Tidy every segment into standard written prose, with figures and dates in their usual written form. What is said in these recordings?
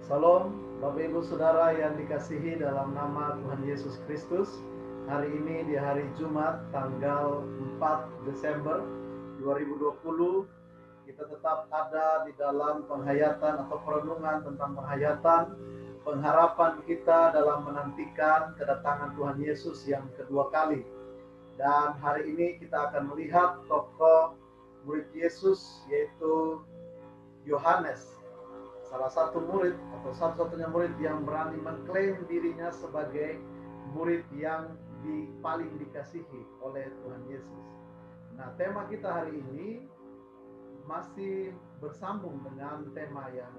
Salam, Bapak Ibu Saudara yang dikasihi dalam nama Tuhan Yesus Kristus. Hari ini di hari Jumat tanggal 4 Desember 2020, kita tetap ada di dalam penghayatan atau perenungan tentang penghayatan pengharapan kita dalam menantikan kedatangan Tuhan Yesus yang kedua kali. Dan hari ini kita akan melihat tokoh murid Yesus, yaitu Yohanes, salah satu murid atau satu-satunya murid yang berani mengklaim dirinya sebagai murid yang paling dikasihi oleh Tuhan Yesus. Nah, tema kita hari ini masih bersambung dengan tema yang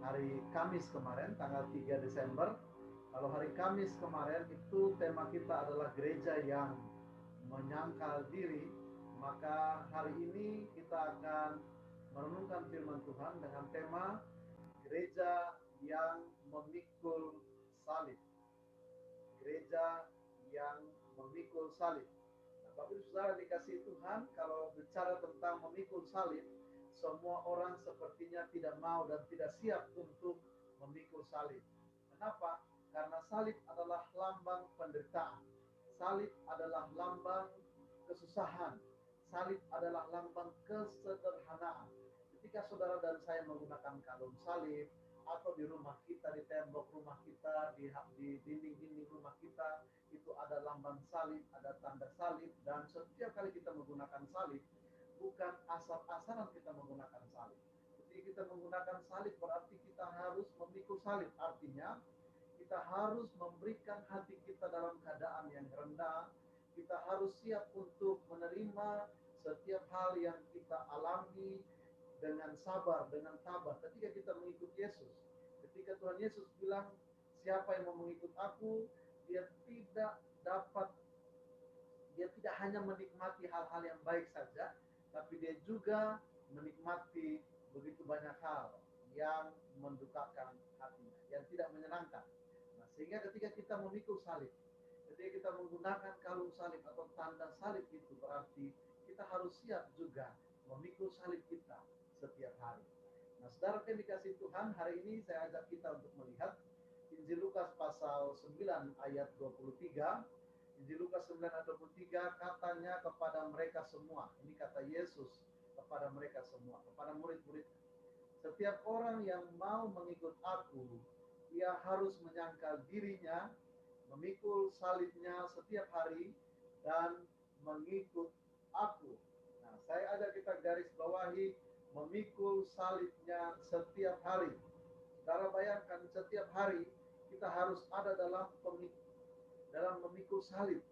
hari Kamis kemarin, tanggal 3 Desember. Kalau hari Kamis kemarin itu tema kita adalah gereja yang menyangkal diri, maka hari ini kita akan merenungkan firman Tuhan dengan tema gereja yang memikul salib. Gereja yang memikul salib. Nah, Bapak Ibu Saudara dikasihi Tuhan, kalau bicara tentang memikul salib, semua orang sepertinya tidak mau dan tidak siap untuk memikul salib. Kenapa? Karena salib adalah lambang penderitaan. Salib adalah lambang kesusahan. Salib adalah lambang kesederhanaan. Ketika saudara dan saya menggunakan kalung salib, atau di rumah kita, di tembok rumah kita, di dinding-dinding rumah kita, itu ada lambang salib, ada tanda salib. Dan setiap kali kita menggunakan salib, bukan asal-asalan kita menggunakan salib. Ketika kita menggunakan salib berarti kita harus memikul salib. Artinya kita harus memberikan hati kita dalam keadaan yang rendah. Kita harus siap untuk menerima setiap hal yang kita alami dengan sabar, dengan tabah. Ketika kita mengikut Yesus, ketika Tuhan Yesus bilang, siapa yang mau mengikut aku, dia tidak hanya menikmati hal-hal yang baik saja, tapi dia juga menikmati begitu banyak hal yang mendukakan hatinya, yang tidak menyenangkan. Nah, sehingga ketika kita memikul salib, ketika kita menggunakan kalung salib atau tanda salib, itu berarti kita harus siap juga memikul salib kita setiap hari. Nah, saudara yang dikasihi Tuhan, hari ini saya ajak kita untuk melihat Injil Lukas pasal 9 ayat 23. Injil Lukas 9 ayat 23, katanya kepada mereka semua. Ini kata Yesus kepada mereka semua, kepada murid-murid. Setiap orang yang mau mengikut aku, ia harus menyangkal dirinya, memikul salibnya setiap hari, dan mengikut aku. Nah, saya ajak kita garis bawahi memikul salibnya setiap hari. Saudara bayangkan, setiap hari kita harus ada dalam memikul salib.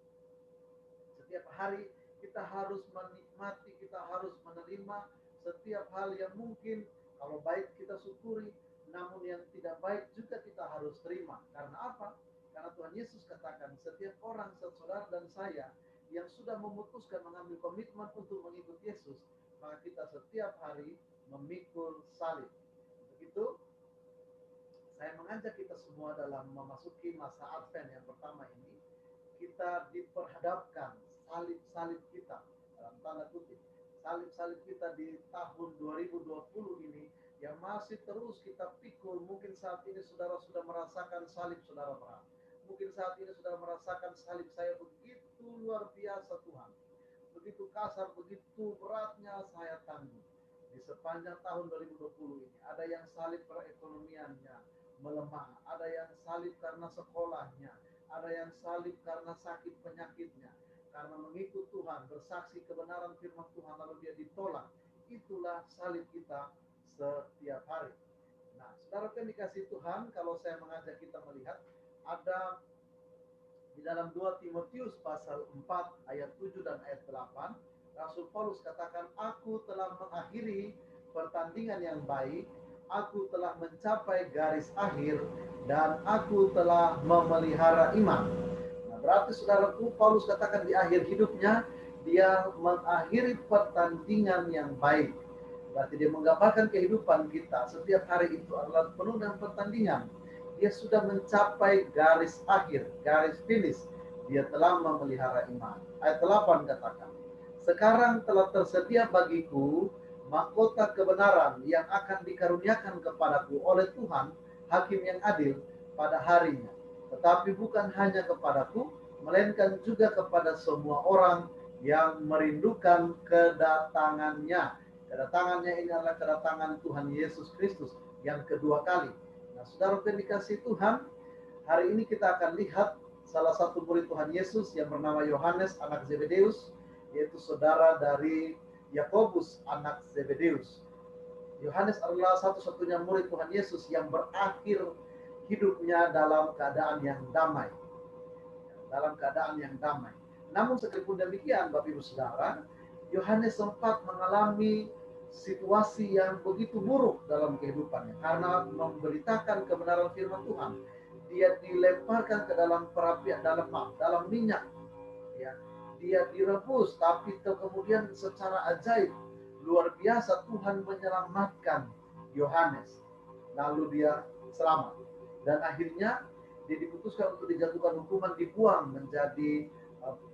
Setiap hari kita harus menikmati, kita harus menerima setiap hal yang mungkin kalau baik kita syukuri, namun yang tidak baik juga kita harus terima. Karena apa? Karena Tuhan Yesus katakan, setiap orang, saudara dan saya yang sudah memutuskan mengambil komitmen untuk mengikut Yesus, maka kita setiap hari memikul salib. Begitu, saya mengajak kita semua dalam memasuki masa Advent yang pertama ini, kita diperhadapkan salib-salib kita, dalam tanda kutip, salib-salib kita di tahun 2020 ini, yang masih terus kita pikul. Mungkin saat ini saudara sudah merasakan salib saudara berat. Mungkin saat ini saudara merasakan salib saya begitu luar biasa Tuhan. Begitu kasar, begitu beratnya saya tanggung. Di sepanjang tahun 2020 ini, ada yang salib perekonomiannya melemah, ada yang salib karena sekolahnya, ada yang salib karena sakit penyakitnya, karena mengikut Tuhan, bersaksi kebenaran firman Tuhan, lalu dia ditolak. Itulah salib kita setiap hari. Nah, saudara yang dikasihi Tuhan, kalau saya mengajak kita melihat, ada di dalam 2 Timotius pasal 4 ayat 7 dan ayat 8, Rasul Paulus katakan, aku telah mengakhiri pertandingan yang baik, aku telah mencapai garis akhir, dan aku telah memelihara iman. Nah, berarti saudaraku, Paulus katakan di akhir hidupnya, dia mengakhiri pertandingan yang baik. Berarti dia menggambarkan kehidupan kita setiap hari itu adalah penuh dengan pertandingan. Dia sudah mencapai garis akhir, garis finish. Dia telah memelihara iman. Ayat 8 katakan, sekarang telah tersedia bagiku mahkota kebenaran yang akan dikaruniakan kepadaku oleh Tuhan hakim yang adil pada harinya. Tetapi bukan hanya kepadaku, melainkan juga kepada semua orang yang merindukan kedatangannya. Kedatangannya ini adalah kedatangan Tuhan Yesus Kristus yang kedua kali. Nah, saudara yang dikasihi Tuhan, hari ini kita akan lihat salah satu murid Tuhan Yesus yang bernama Yohanes anak Zebedeus, yaitu saudara dari Yakobus anak Zebedeus. Yohanes adalah satu-satunya murid Tuhan Yesus yang berakhir hidupnya dalam keadaan yang damai. Dalam keadaan yang damai. Namun sekalipun demikian, Bapak Ibu Saudara, Yohanes sempat mengalami situasi yang begitu buruk dalam kehidupannya karena memberitakan kebenaran firman Tuhan. Dia dilemparkan ke dalam perapian, dalam minyak. Ya, dia direbus, tapi kemudian secara ajaib, luar biasa Tuhan menyelamatkan Yohanes. Lalu dia selamat. Dan akhirnya dia diputuskan untuk dijatuhkan hukuman, dibuang menjadi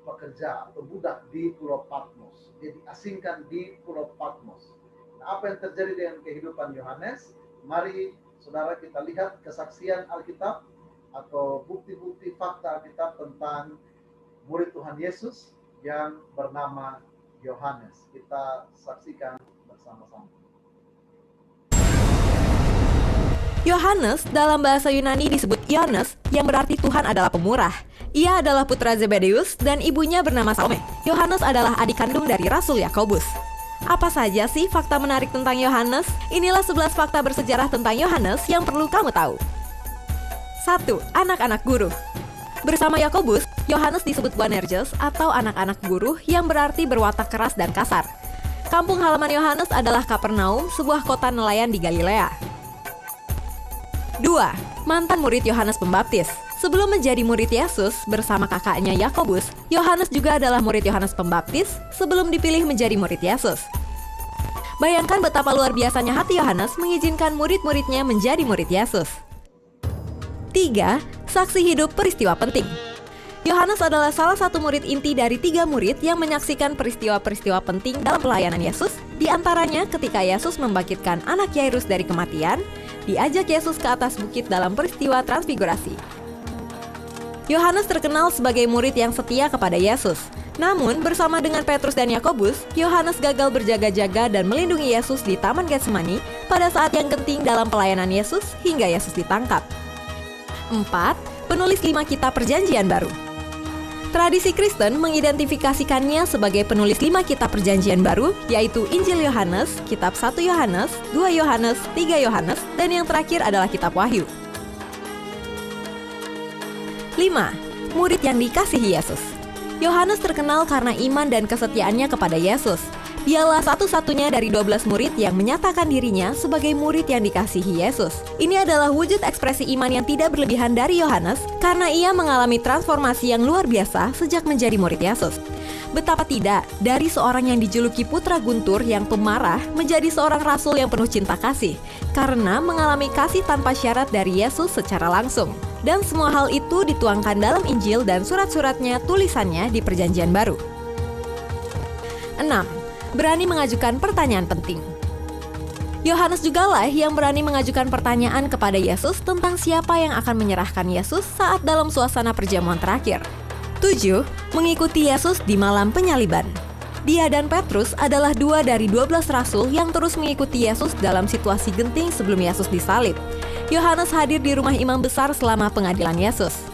pekerja atau budak di Pulau Patmos. Dia diasingkan di Pulau Patmos. Nah, apa yang terjadi dengan kehidupan Yohanes? Mari saudara kita lihat kesaksian Alkitab atau bukti-bukti fakta Alkitab tentang murid Tuhan Yesus yang bernama Yohanes. Kita saksikan bersama-sama. Yohanes dalam bahasa Yunani disebut Ioannes, yang berarti Tuhan adalah pemurah. Ia adalah putra Zebedeus dan ibunya bernama Salome. Yohanes adalah adik kandung dari Rasul Yakobus. Apa saja sih fakta menarik tentang Yohanes? Inilah 11 fakta bersejarah tentang Yohanes yang perlu kamu tahu. 1. Anak-anak guru. Bersama Yakobus, Yohanes disebut Boanerges atau anak-anak guru, yang berarti berwatak keras dan kasar. Kampung halaman Yohanes adalah Kapernaum, sebuah kota nelayan di Galilea. 2. Mantan murid Yohanes Pembaptis. Sebelum menjadi murid Yesus bersama kakaknya Yakobus, Yohanes juga adalah murid Yohanes Pembaptis sebelum dipilih menjadi murid Yesus. Bayangkan betapa luar biasanya hati Yohanes mengizinkan murid-muridnya menjadi murid Yesus. 3. Saksi hidup peristiwa penting. Yohanes adalah salah satu murid inti dari 3 murid yang menyaksikan peristiwa-peristiwa penting dalam pelayanan Yesus, di antaranya ketika Yesus membangkitkan anak Yairus dari kematian, diajak Yesus ke atas bukit dalam peristiwa transfigurasi. Yohanes terkenal sebagai murid yang setia kepada Yesus. Namun, bersama dengan Petrus dan Yakobus, Yohanes gagal berjaga-jaga dan melindungi Yesus di Taman Getsemani pada saat yang genting dalam pelayanan Yesus hingga Yesus ditangkap. 4. Penulis 5 kitab Perjanjian Baru. Tradisi Kristen mengidentifikasikannya sebagai penulis 5 kitab Perjanjian Baru, yaitu Injil Yohanes, kitab 1 Yohanes, 2 Yohanes, 3 Yohanes, dan yang terakhir adalah kitab Wahyu. 5. Murid yang dikasihi Yesus. Yohanes terkenal karena iman dan kesetiaannya kepada Yesus. Dialah satu-satunya dari 12 murid yang menyatakan dirinya sebagai murid yang dikasihi Yesus. Ini adalah wujud ekspresi iman yang tidak berlebihan dari Yohanes karena ia mengalami transformasi yang luar biasa sejak menjadi murid Yesus. Betapa tidak, dari seorang yang dijuluki putra guntur yang pemarah menjadi seorang rasul yang penuh cinta kasih karena mengalami kasih tanpa syarat dari Yesus secara langsung. Dan semua hal itu dituangkan dalam Injil dan surat-suratnya tulisannya di Perjanjian Baru. 6. Berani mengajukan pertanyaan penting. Yohanes jugalah yang berani mengajukan pertanyaan kepada Yesus tentang siapa yang akan menyerahkan Yesus saat dalam suasana perjamuan terakhir. 7. Mengikuti Yesus di malam penyaliban. Dia dan Petrus adalah 2 dari 12 rasul yang terus mengikuti Yesus dalam situasi genting sebelum Yesus disalib. Yohanes hadir di rumah imam besar selama pengadilan Yesus.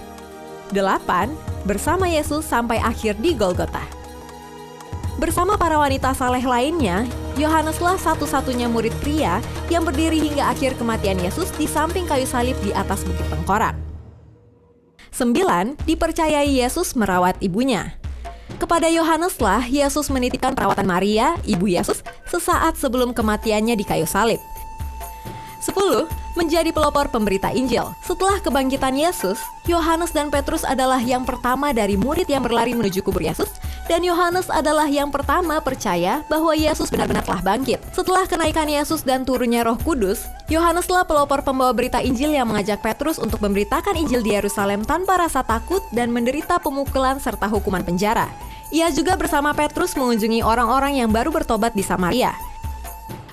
8. Bersama Yesus sampai akhir di Golgota. Bersama para wanita saleh lainnya, Yohaneslah satu-satunya murid pria yang berdiri hingga akhir kematian Yesus di samping kayu salib di atas bukit tengkorak. 9. Dipercayai Yesus merawat ibunya. Kepada Yohaneslah Yesus menitipkan perawatan Maria, ibu Yesus, sesaat sebelum kematiannya di kayu salib. 10. Menjadi pelopor pemberita Injil. Setelah kebangkitan Yesus, Yohanes dan Petrus adalah yang pertama dari murid yang berlari menuju kubur Yesus, dan Yohanes adalah yang pertama percaya bahwa Yesus benar-benar telah bangkit. Setelah kenaikan Yesus dan turunnya Roh Kudus, Yohaneslah pelopor pembawa berita Injil yang mengajak Petrus untuk memberitakan Injil di Yerusalem tanpa rasa takut dan menderita pemukulan serta hukuman penjara. Ia juga bersama Petrus mengunjungi orang-orang yang baru bertobat di Samaria.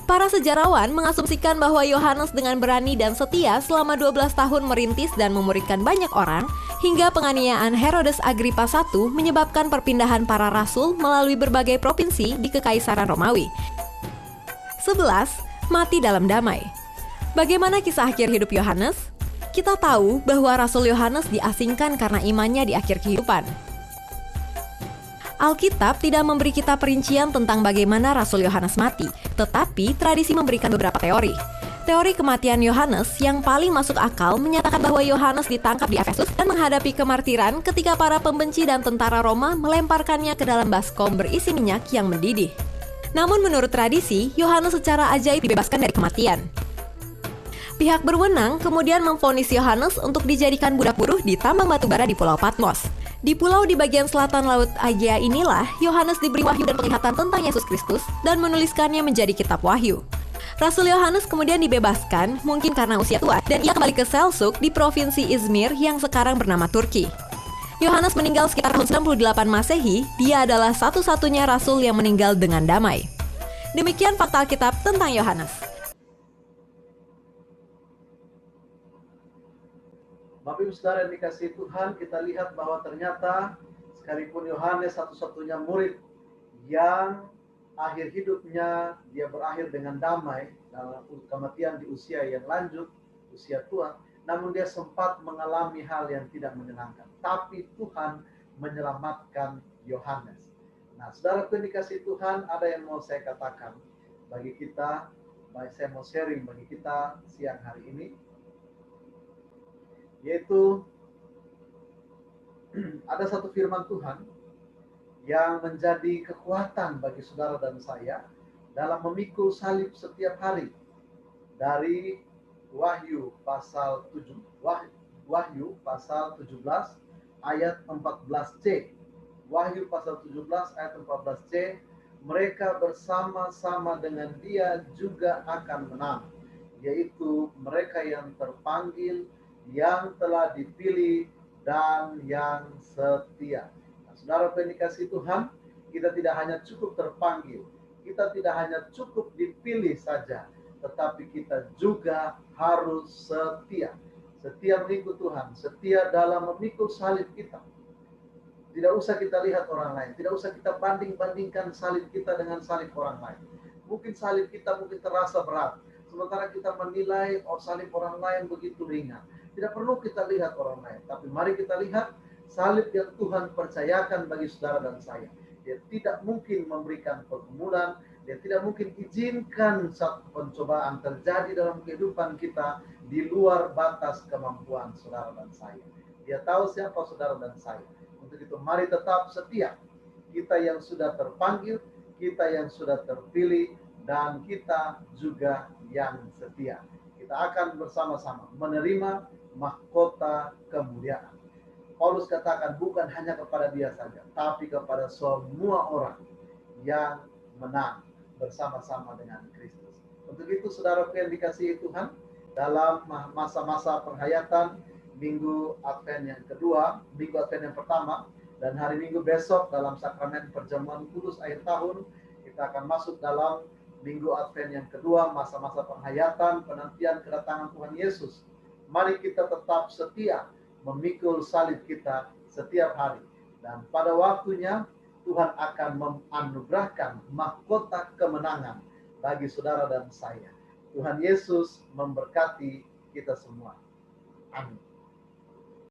Para sejarawan mengasumsikan bahwa Yohanes dengan berani dan setia selama 12 tahun merintis dan memuridkan banyak orang, hingga penganiayaan Herodes Agripa I menyebabkan perpindahan para rasul melalui berbagai provinsi di Kekaisaran Romawi. 11. Mati dalam damai. Bagaimana kisah akhir hidup Yohanes? Kita tahu bahwa Rasul Yohanes diasingkan karena imannya di akhir kehidupan. Alkitab tidak memberi kita perincian tentang bagaimana Rasul Yohanes mati, tetapi tradisi memberikan beberapa teori. Teori kematian Yohanes yang paling masuk akal menyatakan bahwa Yohanes ditangkap di Efesus dan menghadapi kemartiran ketika para pembenci dan tentara Roma melemparkannya ke dalam baskom berisi minyak yang mendidih. Namun menurut tradisi, Yohanes secara ajaib dibebaskan dari kematian. Pihak berwenang kemudian memvonis Yohanes untuk dijadikan budak buruh di tambang batubara di Pulau Patmos. Di pulau di bagian selatan Laut Aegea inilah, Yohanes diberi wahyu dan penglihatan tentang Yesus Kristus dan menuliskannya menjadi kitab Wahyu. Rasul Yohanes kemudian dibebaskan, mungkin karena usia tua, dan ia kembali ke Selçuk di provinsi Izmir yang sekarang bernama Turki. Yohanes meninggal sekitar tahun 98 Masehi, dia adalah satu-satunya rasul yang meninggal dengan damai. Demikian fakta Alkitab tentang Yohanes. Bapak Ibu Saudara yang dikasihi Tuhan, kita lihat bahwa ternyata sekalipun Yohanes satu-satunya murid yang akhir hidupnya dia berakhir dengan damai dalam kematian di usia yang lanjut, usia tua, namun dia sempat mengalami hal yang tidak menyenangkan. Tapi Tuhan menyelamatkan Yohanes. Nah, saudara yang dikasihi Tuhan, ada yang mau saya katakan bagi kita, saya mau sharing bagi kita siang hari ini, yaitu ada satu firman Tuhan yang menjadi kekuatan bagi saudara dan saya dalam memikul salib setiap hari. Dari Wahyu pasal 7, Wahyu pasal 17 ayat 14c. Wahyu pasal 17 ayat 14c, mereka bersama-sama dengan dia juga akan menang, yaitu mereka yang terpanggil, yang telah dipilih, dan yang setia. Nah, saudara yang dikasihi Tuhan, kita tidak hanya cukup terpanggil, kita tidak hanya cukup dipilih saja, tetapi kita juga harus setia. Setia mengikut Tuhan, setia dalam memikul salib kita. Tidak usah kita lihat orang lain, tidak usah kita banding-bandingkan salib kita dengan salib orang lain. Mungkin salib kita mungkin terasa berat, sementara kita menilai salib orang lain begitu ringan. Tidak perlu kita lihat orang lain, tapi mari kita lihat salib yang Tuhan percayakan bagi saudara dan saya. Dia tidak mungkin memberikan pergumulan, dia tidak mungkin izinkan satu pencobaan terjadi dalam kehidupan kita di luar batas kemampuan saudara dan saya. Dia tahu siapa saudara dan saya. Untuk itu mari tetap setia. Kita yang sudah terpanggil, kita yang sudah terpilih, dan kita juga yang setia. Kita akan bersama-sama menerima mahkota kemuliaan. Paulus katakan bukan hanya kepada dia saja, tapi kepada semua orang yang menang bersama-sama dengan Kristus. Untuk itu saudaraku yang dikasihi Tuhan, dalam masa-masa penghayatan Minggu Advent yang kedua, Minggu Advent yang pertama, dan hari Minggu besok dalam sakramen perjamuan kudus akhir tahun, kita akan masuk dalam Minggu Advent yang kedua, masa-masa penghayatan, penantian kedatangan Tuhan Yesus. Mari kita tetap setia memikul salib kita setiap hari. Dan pada waktunya Tuhan akan menganugerahkan mahkota kemenangan bagi saudara dan saya. Tuhan Yesus memberkati kita semua. Amin.